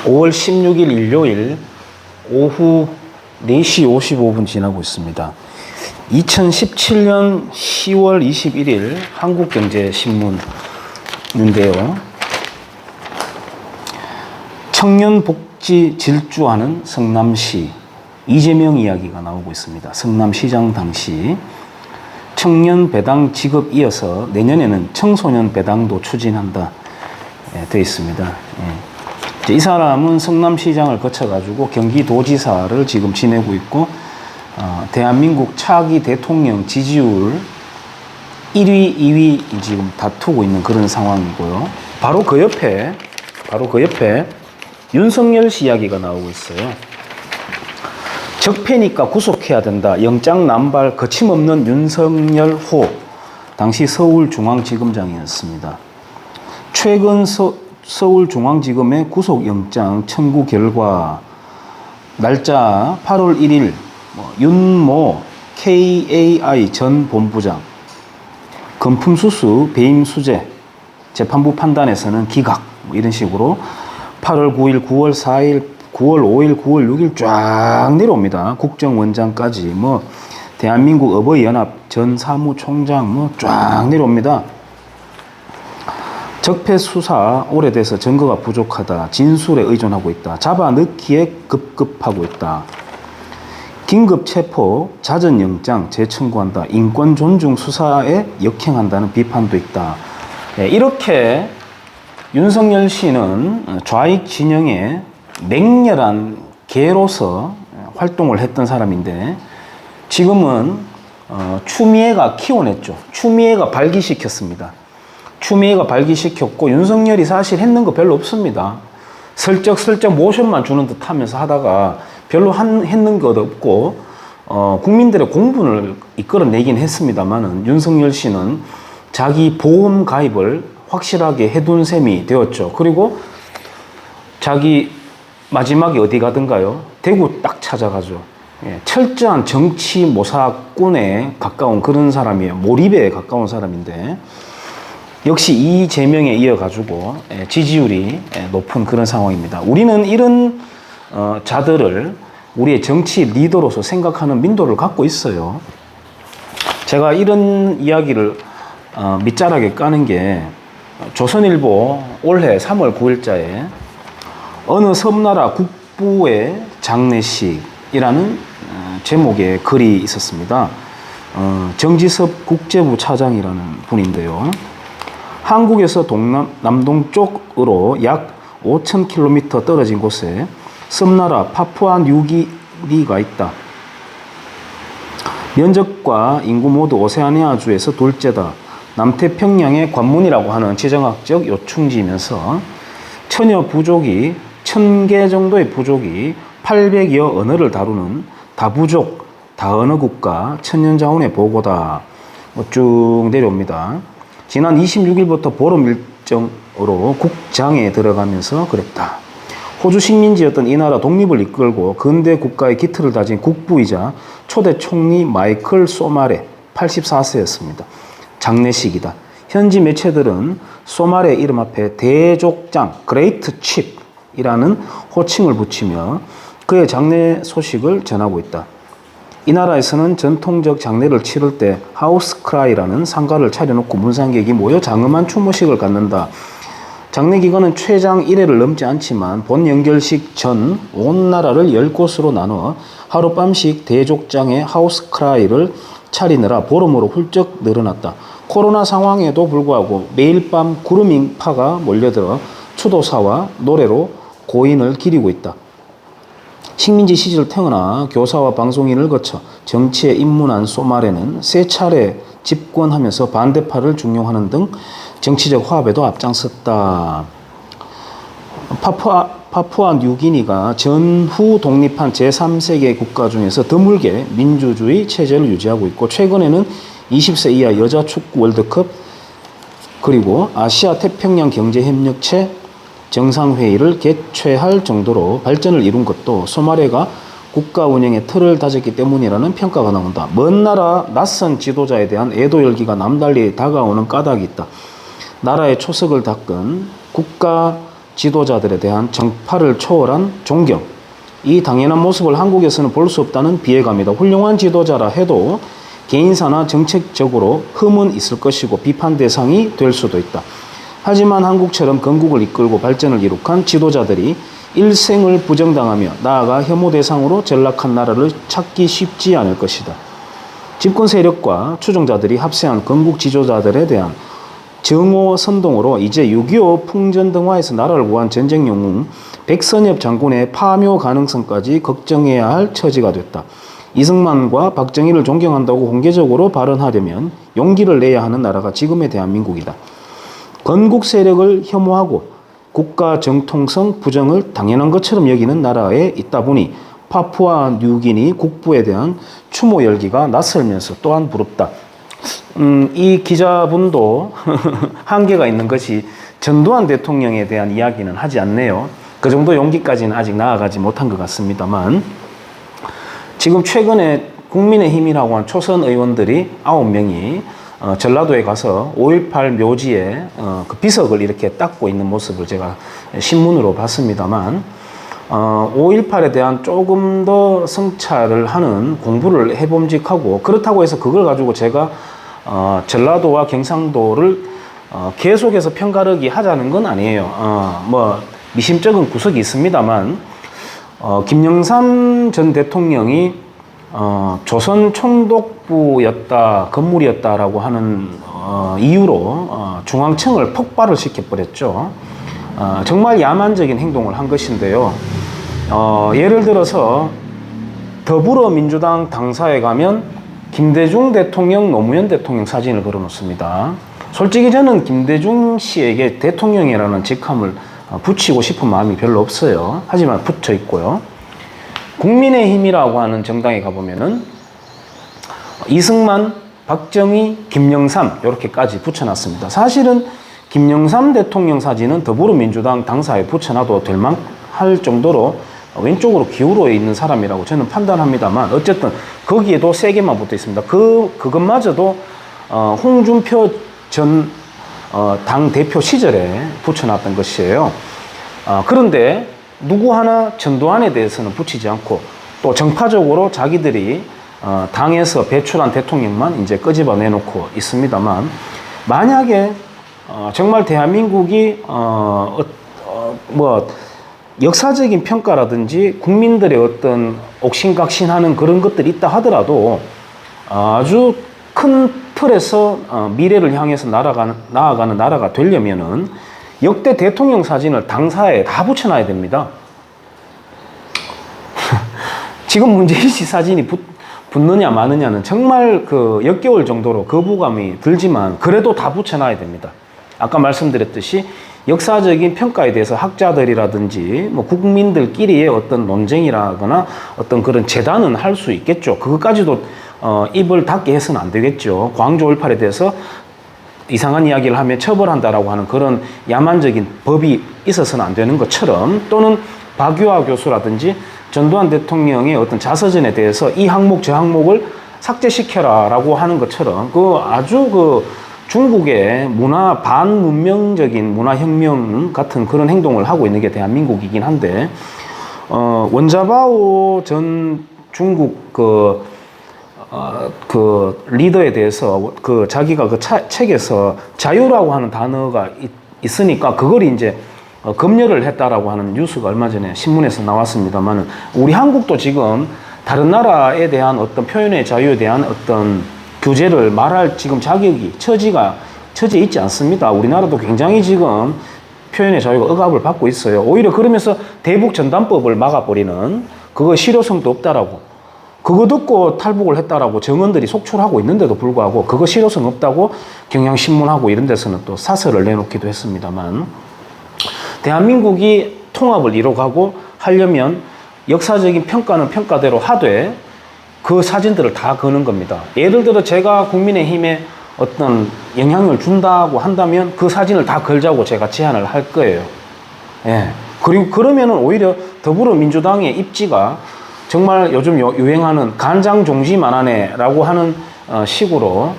5월 16일 일요일 오후 4시 55분 지나고 있습니다. 2017년 10월 21일 한국경제신문인데요. 청년복지 질주하는 성남시, 이재명 이야기가 나오고 있습니다. 성남시장 당시 청년 배당 지급 이어서 내년에는 청소년 배당도 추진한다 되어 있습니다. 이 사람은 성남시장을 거쳐가지고 경기도지사를 지금 지내고 있고, 대한민국 차기 대통령 지지율 1위, 2위 지금 다투고 있는 그런 상황이고요. 바로 그 옆에 윤석열 씨 이야기가 나오고 있어요. 적폐니까 구속해야 된다. 영장 남발 거침없는 윤석열 호. 당시 서울중앙지검장이었습니다. 최근 서울중앙지검의 구속영장 청구 결과 날짜 8월 1일 윤모 KAI 전 본부장 금품수수 배임수재 재판부 판단에서는 기각 이런 식으로 8월 9일, 9월 4일, 9월 5일, 9월 6일 쫙 내려옵니다. 국정원장까지 대한민국 어버이연합 전 사무총장 쫙 내려옵니다. 적폐 수사 오래돼서 증거가 부족하다. 진술에 의존하고 있다. 잡아넣기에 급급하고 있다. 긴급 체포, 자전영장 재청구한다. 인권 존중 수사에 역행한다는 비판도 있다. 이렇게 윤석열 씨는 좌익 진영의 맹렬한 개로서 활동을 했던 사람인데, 지금은 추미애가 키워냈죠. 추미애가 발기시켰습니다. 추미애가 발기시켰고, 윤석열이 사실 했는 거 별로 없습니다. 슬쩍슬쩍 모션만 주는 듯 하면서 하다가 별로 했는 것 없고, 국민들의 공분을 이끌어내긴 했습니다만은, 윤석열 씨는 자기 보험 가입을 확실하게 해둔 셈이 되었죠. 그리고 자기 마지막에 어디 가든가요? 대구 딱 찾아가죠. 철저한 정치 모사꾼에 가까운 그런 사람이에요. 몰입에 가까운 사람인데, 역시 이재명에 이어가지고 지지율이 높은 그런 상황입니다. 우리는 이런 자들을 우리의 정치 리더로서 생각하는 민도를 갖고 있어요. 제가 이런 이야기를 밑자락에 까는 게, 조선일보 올해 3월 9일자에 어느 섬나라 국부의 장례식이라는 제목의 글이 있었습니다. 정지섭 국제부 차장이라는 분인데요. 한국에서 남동 쪽으로 약 5,000km 떨어진 곳에 섬나라 파푸아뉴기니가 있다. 면적과 인구 모두 오세아니아주에서 둘째다. 남태평양의 관문이라고 하는 지정학적 요충지면서 천여 부족이 1,000개 정도의 부족이 800여 언어를 다루는 다부족 다언어 국가 천년자원의 보고다. 쭉 내려옵니다. 지난 26일부터 보름 일정으로 국장에 들어가면서 그랬다. 호주 식민지였던 이 나라 독립을 이끌고 근대 국가의 기틀을 다진 국부이자 초대 총리 마이클 소마레 84세였습니다. 장례식이다. 현지 매체들은 소마레 이름 앞에 대족장 그레이트 칩이라는 호칭을 붙이며 그의 장례 소식을 전하고 있다. 이 나라에서는 전통적 장례를 치를 때 하우스크라이라는 상가를 차려놓고 문상객이 모여 장엄한 추모식을 갖는다. 장례 기간은 최장 1회를 넘지 않지만 본 연결식 전 온 나라를 10곳으로 나눠 하룻밤씩 대족장의 하우스크라이를 차리느라 보름으로 훌쩍 늘어났다. 코로나 상황에도 불구하고 매일 밤 구름잉파가 몰려들어 추도사와 노래로 고인을 기리고 있다. 식민지 시절 태어나 교사와 방송인을 거쳐 정치에 입문한 소마레는 세 차례 집권하면서 반대파를 중용하는 등 정치적 화합에도 앞장섰다. 파푸아 뉴기니가 전후 독립한 제3세계 국가 중에서 드물게 민주주의 체제를 유지하고 있고, 최근에는 20세 이하 여자 축구 월드컵 그리고 아시아 태평양 경제협력체 정상회의를 개최할 정도로 발전을 이룬 것도 소마레가 국가 운영의 틀을 다졌기 때문이라는 평가가 나온다. 먼 나라 낯선 지도자에 대한 애도 열기가 남달리 다가오는 까닭이 있다. 나라의 초석을 닦은 국가 지도자들에 대한 정파를 초월한 존경, 이 당연한 모습을 한국에서는 볼 수 없다는 비애감이다. 훌륭한 지도자라 해도 개인사나 정책적으로 흠은 있을 것이고 비판 대상이 될 수도 있다. 하지만 한국처럼 건국을 이끌고 발전을 이룩한 지도자들이 일생을 부정당하며 나아가 혐오 대상으로 전락한 나라를 찾기 쉽지 않을 것이다. 집권 세력과 추종자들이 합세한 건국 지도자들에 대한 정오 선동으로 이제 6.25 풍전등화에서 나라를 구한 전쟁 영웅 백선엽 장군의 파묘 가능성까지 걱정해야 할 처지가 됐다. 이승만과 박정희를 존경한다고 공개적으로 발언하려면 용기를 내야 하는 나라가 지금의 대한민국이다. 건국 세력을 혐오하고 국가 정통성 부정을 당연한 것처럼 여기는 나라에 있다 보니 파푸아 뉴기니 국부에 대한 추모 열기가 낯설면서 또한 부럽다. 이 기자분도 한계가 있는 것이 전두환 대통령에 대한 이야기는 하지 않네요. 그 정도 용기까지는 아직 나아가지 못한 것 같습니다만, 지금 최근에 국민의힘이라고 한 초선 의원들이 9명이 전라도에 가서 5.18 묘지에 그 비석을 이렇게 닦고 있는 모습을 제가 신문으로 봤습니다만, 5.18에 대한 조금 더 성찰을 하는 공부를 해봄직하고, 그렇다고 해서 그걸 가지고 제가 전라도와 경상도를 계속해서 편가르기 하자는 건 아니에요. 뭐 미심쩍은 구석이 있습니다만, 김영삼 전 대통령이 조선 총독부였다, 건물이었다라고 하는 이유로 중앙청을 폭발을 시켜버렸죠. 정말 야만적인 행동을 한 것인데요. 예를 들어서 더불어민주당 당사에 가면 김대중 대통령, 노무현 대통령 사진을 걸어놓습니다. 솔직히 저는 김대중 씨에게 대통령이라는 직함을 붙이고 싶은 마음이 별로 없어요. 하지만 붙여 있고요. 국민의힘이라고 하는 정당에 가보면은 이승만, 박정희, 김영삼 이렇게까지 붙여놨습니다. 사실은 김영삼 대통령 사진은 더불어민주당 당사에 붙여놔도 될 만할 정도로 왼쪽으로 기울어 있는 사람이라고 저는 판단합니다만, 어쨌든 거기에도 세 개만 붙어 있습니다. 그것마저도 홍준표 전 당 대표 시절에 붙여놨던 것이에요. 그런데 누구 하나 전두환에 대해서는 붙이지 않고, 또 정파적으로 자기들이 당에서 배출한 대통령만 이제 끄집어 내놓고 있습니다만, 만약에 정말 대한민국이 뭐 역사적인 평가라든지 국민들의 어떤 옥신각신하는 그런 것들이 있다 하더라도 아주 큰 틀에서 미래를 향해서 나아가는 나라가 되려면은 역대 대통령 사진을 당사에 다 붙여놔야 됩니다. 지금 문재인 씨 사진이 붙느냐 마느냐는 정말 역겨울 정도로 거부감이 들지만, 그래도 다 붙여놔야 됩니다. 아까 말씀드렸듯이 역사적인 평가에 대해서 학자들이라든지 뭐 국민들끼리의 어떤 논쟁이라거나 어떤 그런 재단은 할 수 있겠죠. 그것까지도 입을 닫게 해서는 안 되겠죠. 광주 5.18에 대해서 이상한 이야기를 하면 처벌한다라고 하는 그런 야만적인 법이 있어서는 안 되는 것처럼, 또는 박유하 교수라든지 전두환 대통령의 어떤 자서전에 대해서 이 항목 저 항목을 삭제시켜라라고 하는 것처럼 아주 중국의 반문명적인 문화혁명 같은 그런 행동을 하고 있는 게 대한민국이긴 한데, 원자바오 전 중국 리더에 대해서 자기가 책에서 자유라고 하는 단어가 있으니까 그걸 이제 검열을 했다라고 하는 뉴스가 얼마 전에 신문에서 나왔습니다만, 우리 한국도 지금 다른 나라에 대한 어떤 표현의 자유에 대한 어떤 규제를 말할 지금 처지에 있지 않습니다. 우리나라도 굉장히 지금 표현의 자유가 억압을 받고 있어요. 오히려 그러면서 대북 전단법을 막아버리는, 그거 실효성도 없다라고, 그거 듣고 탈북을 했다라고 정원들이 속출하고 있는데도 불구하고 그거 실효성 없다고 경향신문하고 이런 데서는 또 사설을 내놓기도 했습니다만, 대한민국이 통합을 이뤄가고 하려면 역사적인 평가는 평가대로 하되 그 사진들을 다 거는 겁니다. 예를 들어 제가 국민의힘에 어떤 영향을 준다고 한다면 그 사진을 다 걸자고 제가 제안을 할 거예요. 예. 그리고 그러면은 오히려 더불어민주당의 입지가 정말 요즘 유행하는 간장종지만하네라고 하는 식으로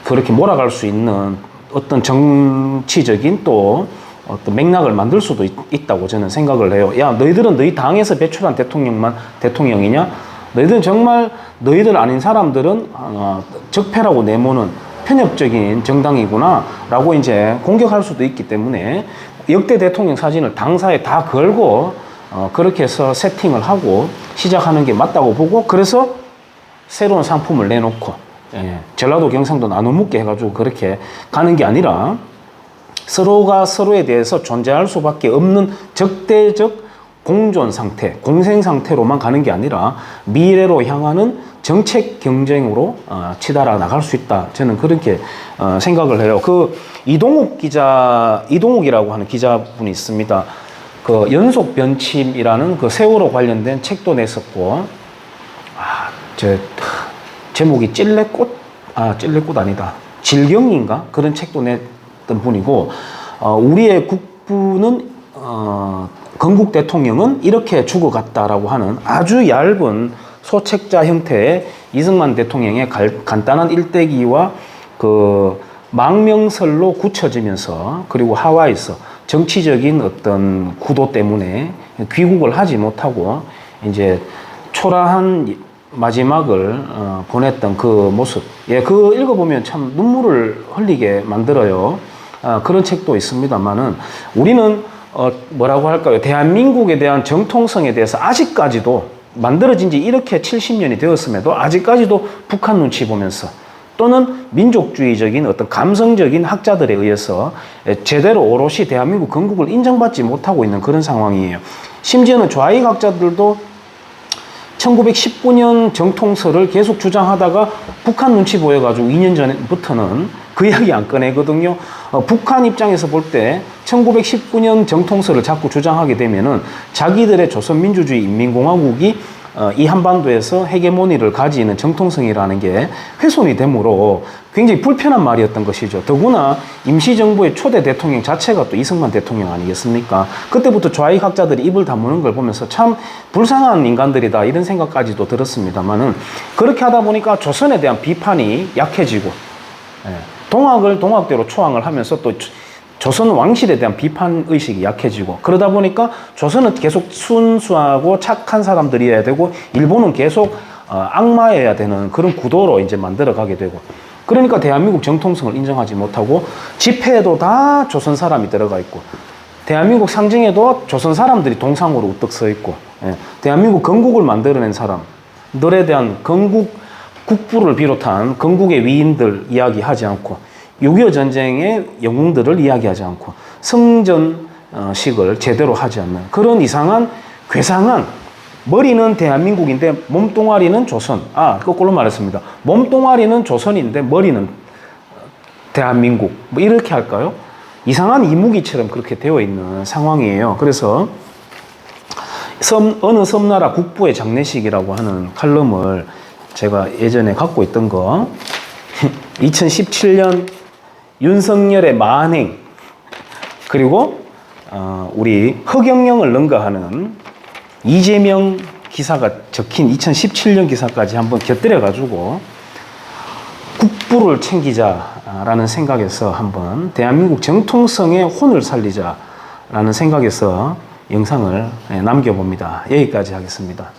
그렇게 몰아갈 수 있는 어떤 정치적인 또 어떤 맥락을 만들 수도 있다고 저는 생각을 해요. 야, 너희들은 너희 당에서 배출한 대통령만 대통령이냐? 너희들은 정말 너희들 아닌 사람들은 적폐라고 내모는 편협적인 정당이구나 라고 이제 공격할 수도 있기 때문에 역대 대통령 사진을 당사에 다 걸고 그렇게 해서 세팅을 하고 시작하는 게 맞다고 보고, 그래서 새로운 상품을 내놓고 전라도 경상도 나눠 묻게 해가지고 그렇게 가는 게 아니라 서로가 서로에 대해서 존재할 수밖에 없는 적대적 공존 상태, 공생 상태로만 가는 게 아니라 미래로 향하는 정책 경쟁으로 치달아 나갈 수 있다. 저는 그렇게 생각을 해요. 그 이동욱이라고 하는 기자분이 있습니다. 그 연속 변침이라는 그 세월호 관련된 책도 냈었고, 제목이 찔레꽃 아니다. 질경인가? 그런 책도 냈던 분이고, 우리의 국부는, 건국 대통령은 이렇게 죽어갔다라고 하는 아주 얇은 소책자 형태의 이승만 대통령의 간단한 일대기와 그 망명설로 굳혀지면서, 그리고 하와이에서 정치적인 어떤 구도 때문에 귀국을 하지 못하고 이제 초라한 마지막을 보냈던 그 모습. 그 읽어보면 참 눈물을 흘리게 만들어요. 그런 책도 있습니다만은 우리는 뭐라고 할까요? 대한민국에 대한 정통성에 대해서 아직까지도 만들어진 지 이렇게 70년이 되었음에도 아직까지도 북한 눈치 보면서, 또는 민족주의적인 어떤 감성적인 학자들에 의해서 제대로 오롯이 대한민국 건국을 인정받지 못하고 있는 그런 상황이에요. 심지어는 좌익 학자들도 1919년 정통설을 계속 주장하다가 북한 눈치 보여가지고 2년 전부터는 그 이야기 안 꺼내거든요. 북한 입장에서 볼 때 1919년 정통설을 자꾸 주장하게 되면은 자기들의 조선민주주의 인민공화국이 이 한반도에서 헤게모니를 가지는 정통성이라는 게 훼손이 되므로 굉장히 불편한 말이었던 것이죠. 더구나 임시정부의 초대 대통령 자체가 또 이승만 대통령 아니겠습니까? 그때부터 좌익 학자들이 입을 다무는 걸 보면서 참 불쌍한 인간들이다 이런 생각까지도 들었습니다만은, 그렇게 하다 보니까 조선에 대한 비판이 약해지고, 동학을 동학대로 초항을 하면서 또 조선 왕실에 대한 비판 의식이 약해지고, 그러다 보니까 조선은 계속 순수하고 착한 사람들이어야 되고 일본은 계속 악마여야 되는 그런 구도로 이제 만들어가게 되고, 그러니까 대한민국 정통성을 인정하지 못하고 집회에도 다 조선 사람이 들어가 있고, 대한민국 상징에도 조선 사람들이 동상으로 우뚝 서 있고, 대한민국 건국을 만들어낸 사람들에 대한 국부를 비롯한 건국의 위인들 이야기하지 않고, 6.25 전쟁의 영웅들을 이야기하지 않고 성전식을 제대로 하지 않는 그런 이상한 괴상한, 머리는 대한민국인데 몸뚱아리는 조선, 거꾸로 말했습니다. 몸뚱아리는 조선인데 머리는 대한민국, 뭐 이렇게 할까요? 이상한 이무기처럼 그렇게 되어 있는 상황이에요. 그래서 어느 섬나라 국부의 장례식이라고 하는 칼럼을 제가 예전에 갖고 있던 거, 2017년 윤석열의 만행, 그리고 우리 허경영을 능가하는 이재명 기사가 적힌 2017년 기사까지 한번 곁들여 가지고 국부를 챙기자라는 생각에서 한번 대한민국 정통성의 혼을 살리자라는 생각에서 영상을 남겨봅니다. 여기까지 하겠습니다.